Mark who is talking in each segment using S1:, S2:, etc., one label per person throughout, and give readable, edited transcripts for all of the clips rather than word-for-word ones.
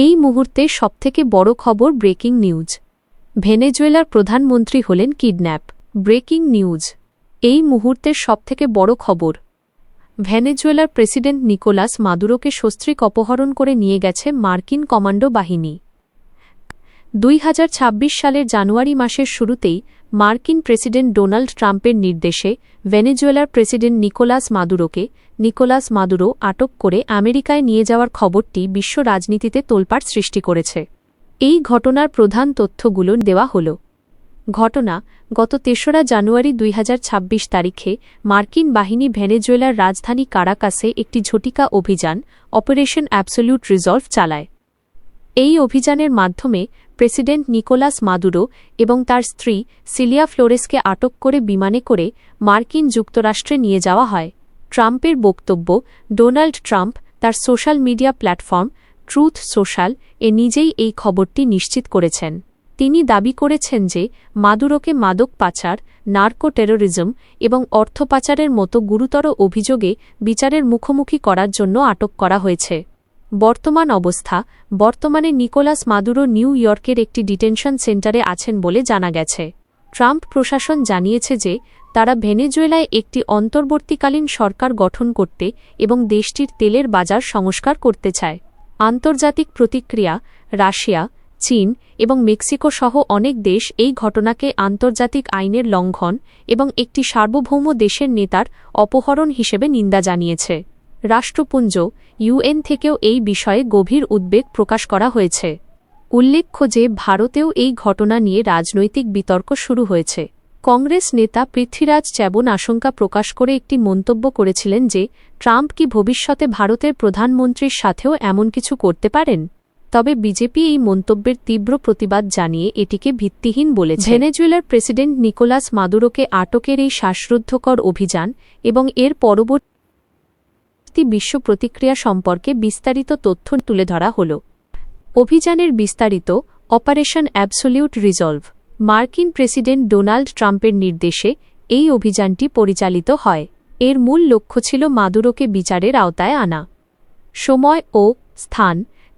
S1: এই মুহূর্তে সবথেকে বড় খবর ব্রেকিং নিউজ। ভেনেজুয়েলার প্রধানমন্ত্রী হলেন কিডন্যাপ। Breaking news. এই মুহূর্তের সবথেকে বড় খবর। ভেনেজুয়েলার প্রেসিডেন্ট নিকোলাস মাদুরোকে সস্ত্রীক অপহরণ করে নিয়ে গেছে মার্কিন কমান্ডো বাহিনী। 2026 সালের জানুয়ারি মাসের শুরুতেই মার্কিন প্রেসিডেন্ট ডোনাল্ড ট্রাম্পের নির্দেশে ভেনেজুয়েলার প্রেসিডেন্ট নিকোলাস মাদুরো আটক করে আমেরিকায় নিয়ে যাওয়ার খবরটি বিশ্ব রাজনীতিতে তোলপাড় সৃষ্টি করেছে। এই ঘটনার প্রধান তথ্যগুলো দেওয়া হল। ঘটনা: গত ৩রা জানুয়ারি 2026 তারিখে মার্কিন বাহিনী ভেনেজুয়েলার রাজধানী কারাকাসে একটি ঝটিকা অভিযান অপারেশন অ্যাবসোলিউট রিজলভ চালায়। এই অভিযানের মাধ্যমে প্রেসিডেন্ট নিকোলাস মাদুরো এবং তার স্ত্রী সিলিয়া ফ্লোরেসকে আটক করে বিমানে করে মার্কিন যুক্তরাষ্ট্রে নিয়ে যাওয়া হয়। ট্রাম্পের বক্তব্য: ডোনাল্ড ট্রাম্প তার social media platform Truth Social এ নিজেই এই খবরটি নিশ্চিত করেছেন। তিনি দাবি করেছেন যে মাদুরোকে মাদক পাচার, নার্কো টেরোরিজম এবং অর্থ পাচারের মতো গুরুতর অভিযোগে বিচারের মুখোমুখি করার জন্য আটক করা হয়েছে। বর্তমান অবস্থা: বর্তমানে নিকোলাস মাদুরো নিউ ইয়র্কের একটি ডিটেনশন সেন্টারে আছেন বলে জানা গেছে। ট্রাম্প প্রশাসন জানিয়েছে যে তারা ভেনেজুয়েলায় একটি অন্তর্বর্তীকালীন সরকার গঠন করতে এবং দেশটির তেলের বাজার সংস্কার করতে চায়। আন্তর্জাতিক প্রতিক্রিয়া: রাশিয়া, চীন এবং মেক্সিকো সহ অনেক দেশ এই ঘটনাকে আন্তর্জাতিক আইনের লঙ্ঘন এবং একটি সার্বভৌম দেশের নেতার অপহরণ হিসেবে নিন্দা জানিয়েছে। রাষ্ট্রপুঞ্জ ইউএন থেকেও এই বিষয়ে গভীর উদ্বেগ প্রকাশ করা হয়েছে। উল্লেখ্য যে ভারতেও এই ঘটনা নিয়ে রাজনৈতিক বিতর্ক শুরু হয়েছে। কংগ্রেস নেতা পৃথ্বীরাজ চ্যাবন আশঙ্কা প্রকাশ করে একটি মন্তব্য করেছিলেন যে ট্রাম্প কি ভবিষ্যতে ভারতের প্রধানমন্ত্রীর সাথেও এমন কিছু করতে পারেন। তবে বিজেপি এই মন্তব্যের তীব্র প্রতিবাদ জানিয়ে এটিকে ভিত্তিহীন বলেছে। ভেনেজুয়েলার প্রেসিডেন্ট নিকোলাস মাদুরোকে আটকের এই শ্বাসরুদ্ধকর অভিযান এবং এর পরবর্তী বিশ্ব প্রতিক্রিয়া সম্পর্কে বিস্তারিত তথ্য তুলে ধরা হল। অভিযানের বিস্তারিত: অপারেশন অ্যাবসোলিউট রিজলভ। মার্কিন প্রেসিডেন্ট ডোনাল্ড ট্রাম্পের নির্দেশে এই অভিযানটি পরিচালিত হয়। এর মূল লক্ষ্য ছিল মাদুরোকে বিচারের আওতায় আনা। সময় ও স্থান: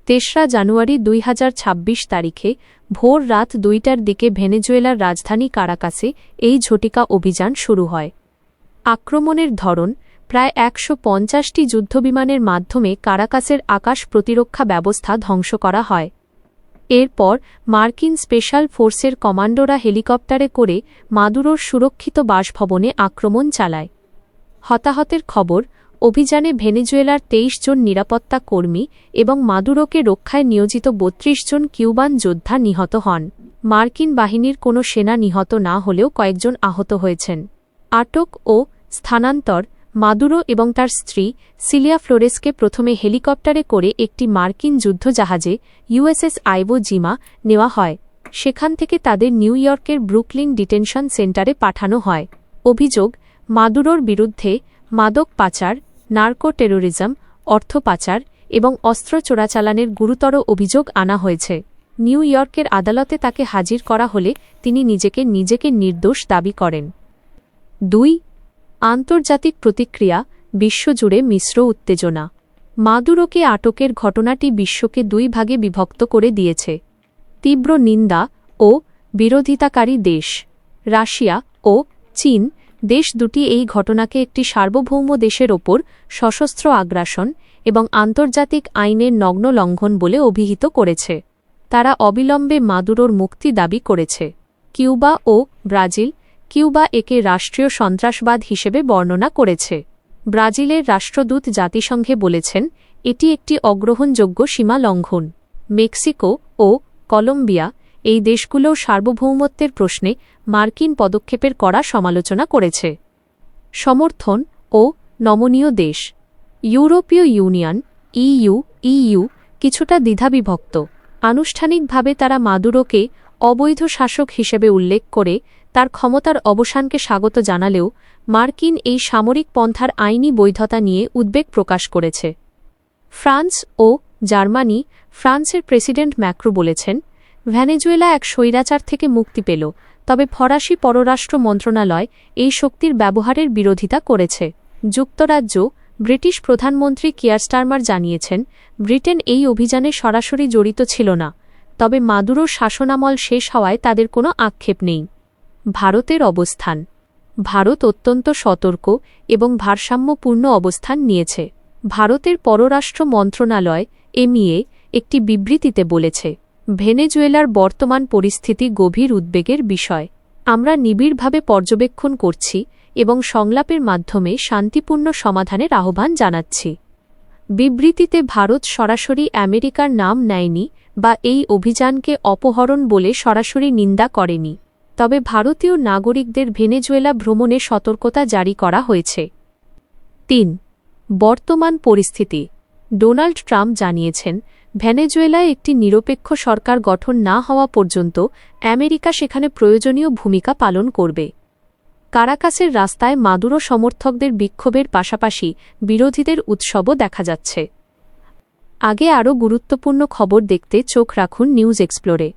S1: ৩রা জানুয়ারি 2026 তারিখে ভোর রাত 2টার দিকে ভেনেজুয়েলার রাজধানী কারাকাসে এই ঝটিকা অভিযান শুরু হয়। আক্রমণের ধরন: প্রায় ১৫০টি যুদ্ধবিমানের মাধ্যমে কারাকাসের আকাশ প্রতিরক্ষা ব্যবস্থা ধ্বংস করা হয়। এরপর মার্কিন স্পেশাল ফোর্সের কমান্ডোরা হেলিকপ্টারে করে মাদুরোর সুরক্ষিত বাসভবনে আক্রমণ চালায়। হতাহতের খবর: অভিযানে ভেনেজুয়েলার 23 জন নিরাপত্তা কর্মী এবং মাদুরোকে রক্ষায় নিয়োজিত 32 জন কিউবান যোদ্ধা নিহত হন। মার্কিন বাহিনীর কোনো সেনা নিহত না হলেও কয়েকজন আহত হয়েছেন। আটক ও স্থানান্তর: মাদুরো এবং তার স্ত্রী সিলিয়া ফ্লোরেসকে প্রথমে হেলিকপ্টারে করে একটি মার্কিন যুদ্ধজাহাজে ইউএসএস আইভো জিমা নেওয়া হয়। সেখান থেকে তাদের নিউ ইয়র্কের ব্রুকলিন ডিটেনশন সেন্টারে পাঠানো হয়। অভিযোগ: মাদুরোর বিরুদ্ধে মাদক পাচার, নার্কো টেরোরিজম, অর্থ পাচার এবং অস্ত্র চোরাচালানের গুরুতর অভিযোগ আনা হয়েছে। নিউ ইয়র্কের আদালতে তাকে হাজির করা হলে তিনি নিজেকে নির্দোষ দাবি করেন। 2. আন্তর্জাতিক প্রতিক্রিয়া: বিশ্বজুড়ে মিশ্র উত্তেজনা। মাদুরোকে আটকের ঘটনাটি বিশ্বকে 2 ভাগে বিভক্ত করে দিয়েছে। তীব্র নিন্দা ও বিরোধিতাকারী দেশ: রাশিয়া ও চীন দেশ দুটি এই ঘটনাকে একটি সার্বভৌম দেশের ওপর সশস্ত্র আগ্রাসন এবং আন্তর্জাতিক আইনের নগ্ন লঙ্ঘন বলে অভিহিত করেছে। তারা অবিলম্বে মাদুরোর মুক্তি দাবি করেছে। কিউবা ও ব্রাজিল: কিউবা একে রাষ্ট্রীয় সন্ত্রাসবাদ হিসেবে বর্ণনা করেছে। ব্রাজিলের রাষ্ট্রদূত জাতিসংঘে বলেছেন এটি একটি অগ্রহণযোগ্য সীমা লঙ্ঘন। মেক্সিকো ও কলম্বিয়া এই দেশগুলোও সার্বভৌমত্বের প্রশ্নে মার্কিন পদক্ষেপের কড়া সমালোচনা করেছে। সমর্থন ও নমনীয় দেশ: ইউরোপীয় ইউনিয়ন ইইউ কিছুটা দ্বিধাবিভক্ত। আনুষ্ঠানিকভাবে তারা মাদুরোকে অবৈধ শাসক হিসেবে উল্লেখ করে তার ক্ষমতার অবসানকে স্বাগত জানালেও মার্কিন এই সামরিক পন্থার আইনি বৈধতা নিয়ে উদ্বেগ প্রকাশ করেছে। ফ্রান্স ও জার্মানি: ফ্রান্সের প্রেসিডেন্ট ম্যাক্রো বলেছেন ভেনেজুয়েলা এক স্বৈরাচার থেকে মুক্তি পেল, তবে ফরাসি পররাষ্ট্র মন্ত্রণালয় এই শক্তির ব্যবহারের বিরোধিতা করেছে। যুক্তরাজ্য: ব্রিটিশ প্রধানমন্ত্রী কিয়ার স্টারমার জানিয়েছেন, ব্রিটেন এই অভিযানে সরাসরি জড়িত ছিল না, তবে মাদুরোর শাসনামল শেষ হওয়ায় তাদের কোনো আক্ষেপ নেই। ভারতের অবস্থান। ভারত অত্যন্ত সতর্ক এবং ভারসাম্যপূর্ণ অবস্থান নিয়েছে। ভারতের পররাষ্ট্র মন্ত্রণালয় এমইএ একটি বিবৃতিতে বলেছে, ভেনেজুয়েলার বর্তমান পরিস্থিতি গভীর উদ্বেগের বিষয়। আমরা নিবিড়ভাবে পর্যবেক্ষণ করছি এবং সংলাপের মাধ্যমে শান্তিপূর্ণ সমাধানের আহ্বান জানাচ্ছি। বিবৃতিতে ভারত সরাসরি আমেরিকার নাম নেয়নি বা এই অভিযানকে অপহরণ বলে সরাসরি নিন্দা করেনি, তবে ভারতীয় নাগরিকদের ভেনেজুয়েলা ভ্রমণে সতর্কতা জারি করা হয়েছে। ৩. বর্তমান পরিস্থিতি। ডোনাল্ড ট্রাম্প জানিয়েছেন, ভেনেজুয়েলায় একটি নিরপেক্ষ সরকার গঠন না হওয়া পর্যন্ত আমেরিকা সেখানে প্রয়োজনীয় ভূমিকা পালন করবে। কারাকাসের রাস্তায় মাদুরো সমর্থকদের বিক্ষোভের পাশাপাশি বিরোধীদের উৎসবও দেখা যাচ্ছে। আগে আরও গুরুত্বপূর্ণ খবর দেখতে চোখ রাখুন নিউজ এক্সপ্লোরে।